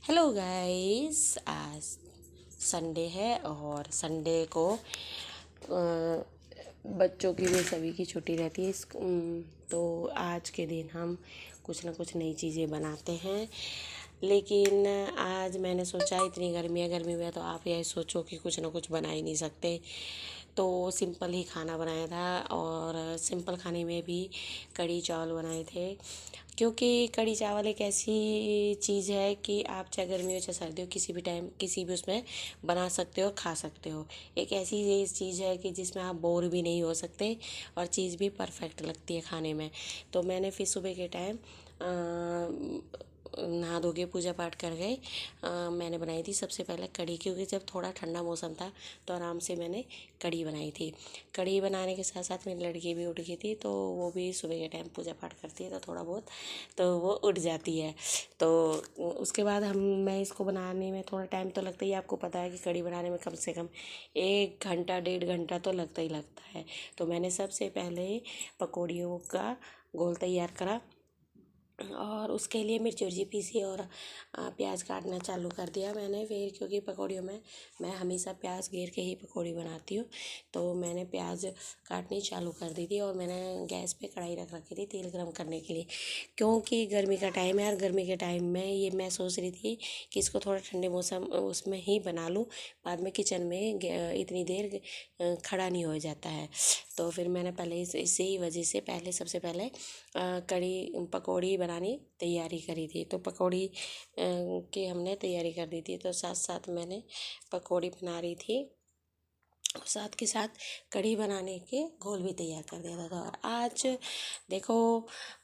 Hello guys, आज Sunday है और संडे को बच्चों की भी सभी की छुट्टी रहती है। तो आज के दिन हम कुछ ना कुछ नई चीज़ें बनाते हैं। लेकिन आज मैंने सोचा इतनी गर्मी में तो आप यही सोचो कि कुछ ना कुछ बना ही नहीं सकते, तो सिंपल ही खाना बनाया था। और सिंपल खाने में भी कढ़ी चावल बनाए थे, क्योंकि कढ़ी चावल एक ऐसी चीज़ है कि आप चाहे गर्मी हो चाहे सर्दी हो किसी भी टाइम किसी भी उसमें बना सकते हो, खा सकते हो। एक ऐसी ये चीज़ है कि जिसमें आप बोर भी नहीं हो सकते और चीज़ भी परफेक्ट लगती है खाने में। तो मैंने फिर सुबह के टाइम नहा धो के पूजा पाठ कर गए, मैंने बनाई थी सबसे पहले कढ़ी, क्योंकि जब थोड़ा ठंडा मौसम था तो आराम से मैंने कढ़ी बनाई थी। कढ़ी बनाने के साथ साथ मेरी लड़की भी उठ गई थी, तो वो भी सुबह के टाइम पूजा पाठ करती है तो थोड़ा बहुत तो वो उठ जाती है। तो उसके बाद मैं इसको बनाने में थोड़ा टाइम तो लगता ही है। आपको पता है कि कढ़ी बनाने में कम से कम 1 घंटा 1.5 घंटा तो लगता ही लगता है। तो मैंने सबसे पहले पकौड़ियों का घोल तैयार करा और उसके लिए मिर्ची उर्ची पीसी और प्याज काटना चालू कर दिया मैंने। फिर क्योंकि पकौड़ियों में मैं हमेशा प्याज घेर के ही पकौड़ी बनाती हूँ, तो मैंने प्याज काटनी चालू कर दी थी और मैंने गैस पे कढ़ाई रख रखी थी तेल गरम करने के लिए, क्योंकि गर्मी का टाइम है। और गर्मी के टाइम में ये मैं सोच रही थी कि इसको थोड़ा ठंडे मौसम उसमें ही बना लूँ, बाद में किचन में इतनी देर खड़ा नहीं हो जाता है। तो फिर मैंने पहले इसी वजह से पहले सबसे पहले कढ़ी पकौड़ी बनानी तैयारी करी थी। तो पकौड़ी की हमने तैयारी कर दी थी, तो साथ साथ मैंने पकौड़ी बना रही थी और साथ के साथ कढ़ी बनाने के घोल भी तैयार कर दिया था। और आज देखो,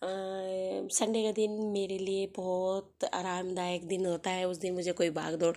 संडे का दिन मेरे लिए बहुत आरामदायक दिन होता है। उस दिन मुझे कोई भाग दौड़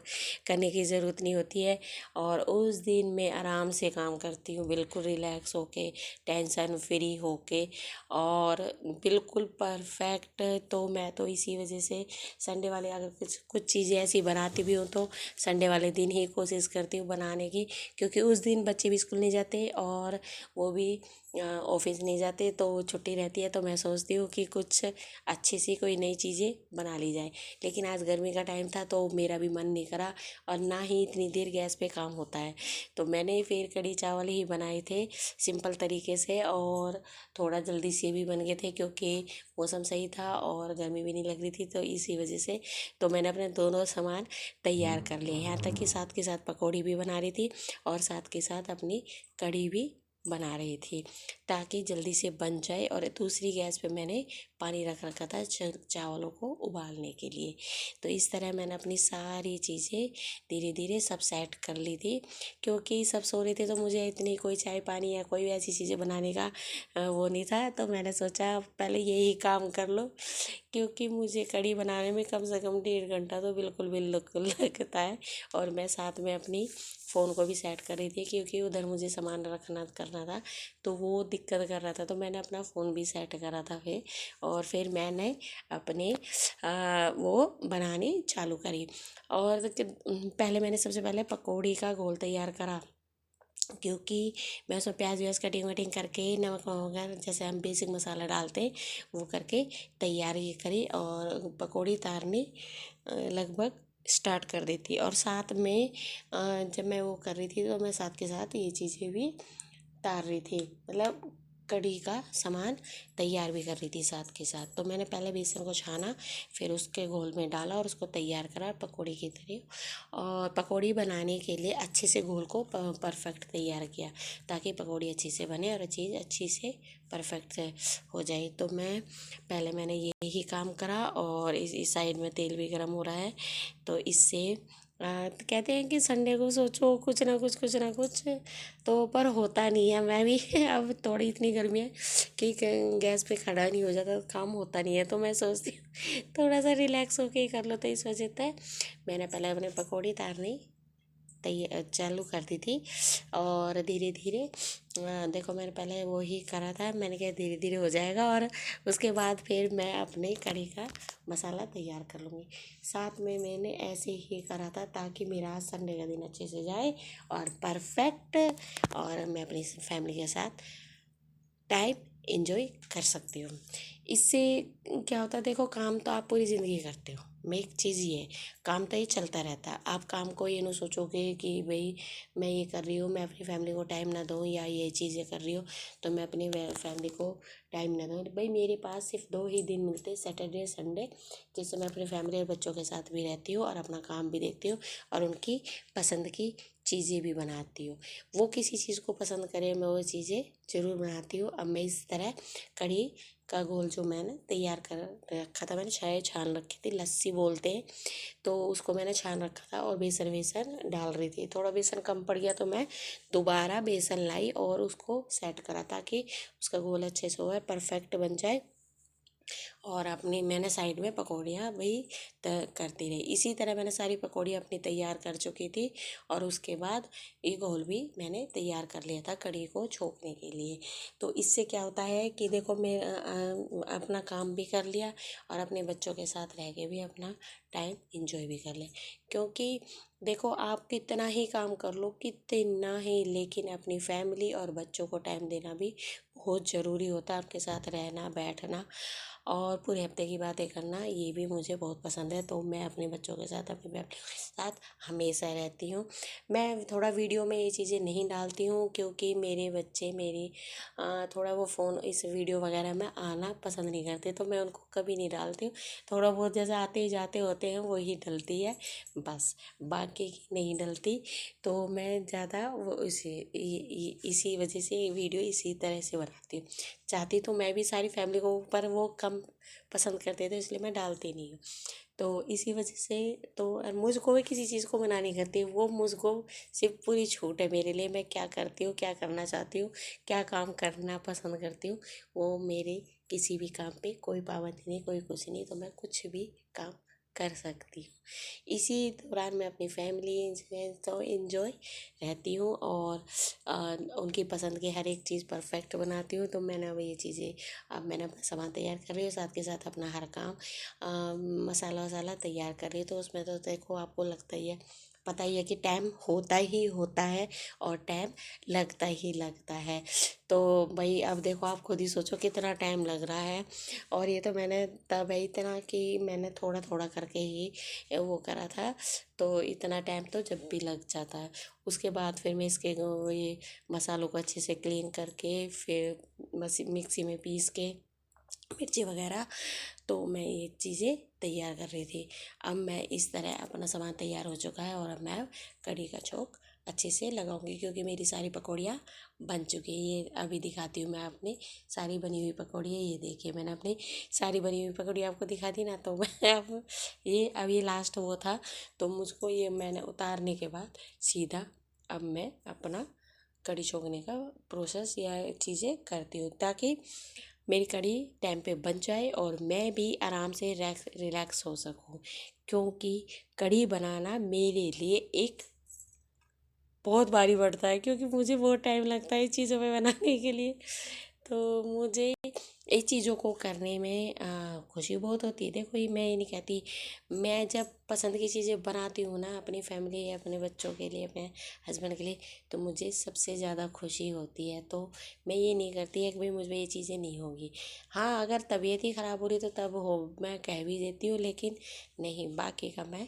करने की ज़रूरत नहीं होती है और उस दिन मैं आराम से काम करती हूँ, बिल्कुल रिलैक्स होके, टेंशन फ्री होके और बिल्कुल परफेक्ट। तो मैं तो इसी वजह से संडे वाले अगर कुछ कुछ चीज़ें ऐसी बनाती भी हूँ तो संडे वाले दिन ही कोशिश करती हूँ बनाने की, क्योंकि उस दिन बच्चे भी स्कूल नहीं जाते और वो भी ऑफिस नहीं जाते, तो छुट्टी रहती है। तो मैं सोचती हूँ कि कुछ अच्छी सी कोई नई चीज़ें बना ली जाए। लेकिन आज गर्मी का टाइम था तो मेरा भी मन नहीं करा और ना ही इतनी देर गैस पे काम होता है। तो मैंने फिर कढ़ी चावल ही बनाए थे सिंपल तरीके से, और थोड़ा जल्दी से भी बन गए थे क्योंकि मौसम सही था और गर्मी भी नहीं लग रही थी। तो इसी वजह से तो मैंने अपने दोनों सामान तैयार कर लिए, यहाँ तक कि साथ के साथ पकौड़ी भी बना रही थी और साथ के साथ अपनी कढ़ी भी बना रही थी, ताकि जल्दी से बन जाए। और दूसरी गैस पे मैंने पानी रख रखा था चावलों को उबालने के लिए। तो इस तरह मैंने अपनी सारी चीज़ें धीरे धीरे सब सेट कर ली थी, क्योंकि सब सो रहे थे तो मुझे इतनी कोई चाय पानी या कोई भी ऐसी चीज़ें बनाने का वो नहीं था। तो मैंने सोचा पहले यही काम कर लो, क्योंकि मुझे कढ़ी बनाने में कम से कम 1.5 घंटा तो बिल्कुल बिल्कुल लगता है। और मैं साथ में अपनी फ़ोन को भी सेट कर रही थी, क्योंकि उधर मुझे सामान रखना करना था तो वो दिक्कत कर रहा था। तो मैंने अपना फ़ोन भी सेट करा था फिर, और फिर मैंने अपने वो बनानी चालू करी। और पहले मैंने सबसे पहले पकौड़ी का घोल तैयार करा, क्योंकि मैं उसमें प्याज व्याज कटिंग वटिंग करके नमक वगैरह जैसे हम बेसिक मसाला डालते हैं वो करके तैयार ये करी और पकौड़ी तारनी लगभग स्टार्ट कर दी थी। और साथ में जब मैं वो कर रही थी तो मैं साथ के साथ ये चीज़ें भी तार रही थी, मतलब कढ़ी का सामान तैयार भी कर रही थी साथ के साथ। तो मैंने पहले बेसन को छाना, फिर उसके घोल में डाला और उसको तैयार करा पकौड़ी की तरह। और पकौड़ी बनाने के लिए अच्छे से घोल को परफेक्ट तैयार किया, ताकि पकौड़ी अच्छी से बने और चीज़ अच्छी से परफेक्ट से हो जाए। तो मैंने यही काम करा और इस साइड में तेल भी गर्म हो रहा है। तो इससे तो कहते हैं कि संडे को सोचो कुछ ना कुछ, तो पर होता नहीं है। मैं भी अब थोड़ी इतनी गर्मी है कि गैस पे खड़ा नहीं हो जाता, काम होता नहीं है। तो मैं सोचती हूँ थोड़ा सा रिलैक्स होके ही कर लो। तो इस वजह से मैंने पहले अपने पकौड़ी तारनी चालू कर दी थी और धीरे धीरे देखो मैंने पहले वो ही करा था, मैंने कहा धीरे धीरे हो जाएगा और उसके बाद फिर मैं अपने कढ़ी का मसाला तैयार कर लूँगी। साथ में मैंने ऐसे ही करा था ताकि मेरा संडे का दिन अच्छे से जाए और परफेक्ट, और मैं अपनी फैमिली के साथ टाइम एंजॉय कर सकती हूँ। इससे क्या होता है, देखो काम तो आप पूरी ज़िंदगी करते हो, में एक चीज़ ये है, काम तो ये चलता रहता है। आप काम को ये ना सोचोगे कि भाई मैं ये कर रही हूँ, मैं अपनी फैमिली को टाइम ना दूँ, या ये चीज़ें कर रही हूँ तो मैं अपनी फैमिली को टाइम ना दूँ। भाई मेरे पास सिर्फ 2 ही दिन मिलते हैं, सैटरडे संडे, जिससे मैं अपनी फैमिली और बच्चों के साथ भी रहती हूँ और अपना काम भी देखती हूँ और उनकी पसंद की चीज़ें भी बनाती हूँ। वो किसी चीज़ को पसंद करे, मैं वो चीज़ें ज़रूर बनाती हूँ। अब मैं इस तरह कढ़ी का घोल जो मैंने तैयार कर रखा था, मैंने शायद छान रखी थी, लस्सी बोलते हैं, तो उसको मैंने छान रखा था और बेसन वेसन डाल रही थी। थोड़ा बेसन कम पड़ गया तो मैं दोबारा बेसन लाई और उसको सेट करा ताकि उसका घोल अच्छे से हो परफेक्ट बन जाए। और अपनी मैंने साइड में पकौड़ियाँ भी करती रही। इसी तरह मैंने सारी पकौड़ियाँ अपनी तैयार कर चुकी थी और उसके बाद ये घोल भी मैंने तैयार कर लिया था कढ़ी को छोंकने के लिए। तो इससे क्या होता है कि देखो मैं अपना काम भी कर लिया और अपने बच्चों के साथ रह के भी अपना टाइम इंजॉय भी कर लें। क्योंकि देखो आप कितना ही काम कर लो, कितना ही, लेकिन अपनी फैमिली और बच्चों को टाइम देना भी बहुत ज़रूरी होता है। आपके साथ रहना बैठना और पूरे हफ्ते की बातें करना ये भी मुझे बहुत पसंद है। तो मैं अपने बच्चों के साथ, अपनी फैमिली के साथ हमेशा रहती हूँ। मैं थोड़ा वीडियो में ये चीज़ें नहीं डालती हूँ क्योंकि मेरे बच्चे मेरी थोड़ा वो फ़ोन इस वीडियो वगैरह में आना पसंद नहीं करते, तो मैं उनको कभी नहीं डालती हूँ। थोड़ा बहुत जैसे आते ही जाते होते हैं वही डलती है बस, बाकी की नहीं डलती। तो मैं ज़्यादा वो इसी वजह से वीडियो इसी तरह से बनाती हूँ। चाहती तो मैं भी सारी फैमिली को, पर वो कम पसंद करते थे इसलिए मैं डालती नहीं हूँ। तो इसी वजह से तो और मुझको भी किसी चीज़ को मना नहीं करती, वो मुझको सिर्फ पूरी छूट है मेरे लिए। मैं क्या करती हूँ, क्या करना चाहती हूँ, क्या काम करना पसंद करती हूँ, वो मेरे किसी भी काम पे कोई पाबंदी नहीं, कोई कुछ नहीं, तो मैं कुछ भी काम कर सकती हूँ। इसी दौरान मैं अपनी फैमिली से तो इंजॉय रहती हूँ और उनकी पसंद की हर एक चीज़ परफेक्ट बनाती हूँ। तो मैंने अब ये चीज़ें, अब मैंने अपना सामान तैयार कर रही हूँ, साथ के साथ अपना हर काम मसाला वसाला तैयार कर रही हूँ। तो उसमें तो देखो आपको लगता ही है, पता ही है कि टाइम होता ही होता है और टाइम लगता ही लगता है। तो भाई अब देखो आप खुद ही सोचो कितना टाइम लग रहा है। और ये तो मैंने तब है इतना कि मैंने थोड़ा थोड़ा करके ही वो करा था, तो इतना टाइम तो जब भी लग जाता है। उसके बाद फिर मैं इसके ये मसालों को अच्छे से क्लीन करके फिर मिक्सी में पीस के मिर्ची वगैरह, तो मैं ये चीज़ें तैयार कर रही थी। अब मैं इस तरह अपना सामान तैयार हो चुका है और अब मैं कढ़ी का छोंक अच्छे से लगाऊंगी क्योंकि मेरी सारी पकौड़ियाँ बन चुकी है। ये अभी दिखाती हूँ मैं अपनी सारी बनी हुई पकौड़ियाँ। ये देखिए मैंने अपनी सारी बनी हुई पकौड़ियाँ आपको दिखा दी ना। तो मैं अब ये लास्ट वो था, तो मुझको ये मैंने उतारने के बाद सीधा अब मैं अपना कढ़ी छोंकने का प्रोसेस या चीज़ें करती हूँ ताकि मेरी कढ़ी टाइम पे बन जाए और मैं भी आराम से रिलैक्स हो सकूं। क्योंकि कढ़ी बनाना मेरे लिए एक बहुत भारी पड़ता है क्योंकि मुझे बहुत टाइम लगता है चीज़ों में बनाने के लिए। तो मुझे इस चीज़ों को करने में खुशी बहुत होती है। देखो ये मैं ये नहीं कहती, मैं जब पसंद की चीज़ें बनाती हूँ ना अपनी फैमिली या अपने बच्चों के लिए, अपने हस्बैंड के लिए, तो मुझे सबसे ज़्यादा खुशी होती है। तो मैं ये नहीं करती है कि भाई मुझ में ये चीज़ें नहीं होगी। हाँ अगर तबीयत ही ख़राब हो रही तो तब हो मैं कह भी देती हूँ, लेकिन नहीं, बाकी का मैं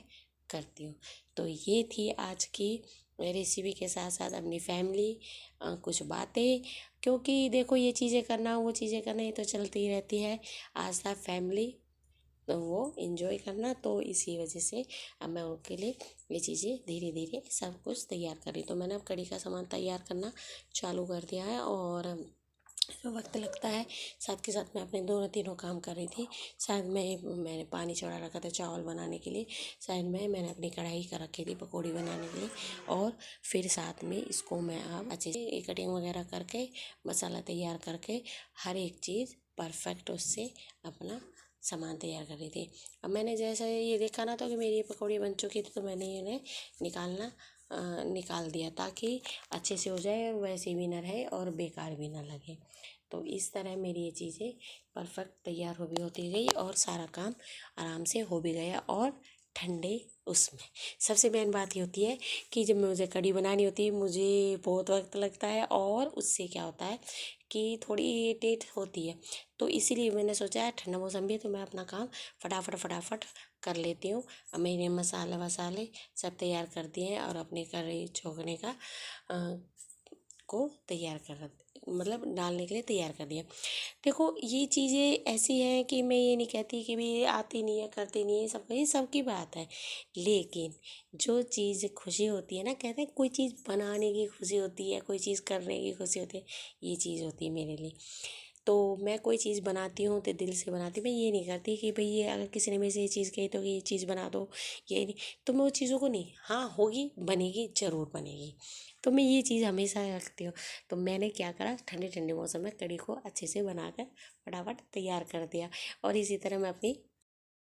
करती हूँ। तो ये थी आज की रेसिपी के साथ साथ अपनी फैमिली कुछ बातें, क्योंकि देखो ये चीज़ें करना वो चीज़ें करना ये तो चलती ही रहती है। आज था फैमिली तो वो इंजॉय करना, तो इसी वजह से अब मैं उनके लिए ये चीज़ें धीरे धीरे सब कुछ तैयार कर रही। तो मैंने अब कढ़ी का सामान तैयार करना चालू कर दिया है और जो वक्त लगता है साथ के साथ मैं अपने दोनों तीनों काम कर रही थी। शायद मैंने पानी चढ़ा रखा था चावल बनाने के लिए, शायद मैंने अपनी कढ़ाई कर रखी थी पकौड़ी बनाने के लिए। और फिर साथ में इसको मैं अब अच्छे से कटिंग वगैरह करके मसाला तैयार करके हर एक चीज़ परफेक्ट उससे अपना सामान तैयार कर रही थी। अब मैंने जैसे ये देखा ना तो कि मेरी ये पकौड़ी बन चुकी थी, तो मैंने इन्हें निकाल दिया ताकि अच्छे से हो जाए, वैसे भी ना रहे और बेकार भी ना लगे। तो इस तरह मेरी ये चीज़ें परफेक्ट तैयार हो भी होती गई और सारा काम आराम से हो भी गया और ठंडे उसमें। सबसे मेन बात ये होती है कि जब मुझे कढ़ी बनानी होती है मुझे बहुत वक्त लगता है, और उससे क्या होता है कि थोड़ी इरिटेट होती है। तो इसीलिए मैंने सोचा है ठंडा मौसम भी है तो मैं अपना काम फटाफट फटाफट कर लेती हूँ। मैंने मसाले वसाले सब तैयार कर दिए हैं और अपने कढ़ी छोंकने का को तैयार कर, मतलब डालने के लिए तैयार कर दिया। देखो ये चीज़ें ऐसी हैं कि मैं ये नहीं कहती कि भी आती नहीं है, करती नहीं है, सब ये सबकी बात है। लेकिन जो चीज़ खुशी होती है ना, कहते हैं कोई चीज़ बनाने की खुशी होती है, कोई चीज़ करने की खुशी होती है, ये चीज़ होती है मेरे लिए। तो मैं कोई चीज़ बनाती हूँ तो दिल से बनाती हूँ। मैं ये नहीं करती कि भई ये अगर किसी ने मेरे से ये चीज़ कही तो कि ये चीज़ बना दो, ये नहीं। तो मैं उन चीज़ों को नहीं, हाँ होगी, बनेगी, ज़रूर बनेगी। तो मैं ये चीज़ हमेशा रखती हूँ। तो मैंने क्या करा, ठंडे ठंडे मौसम में कढ़ी को अच्छे से बनाकर फटाफट तैयार कर दिया। और इसी तरह मैं अपनी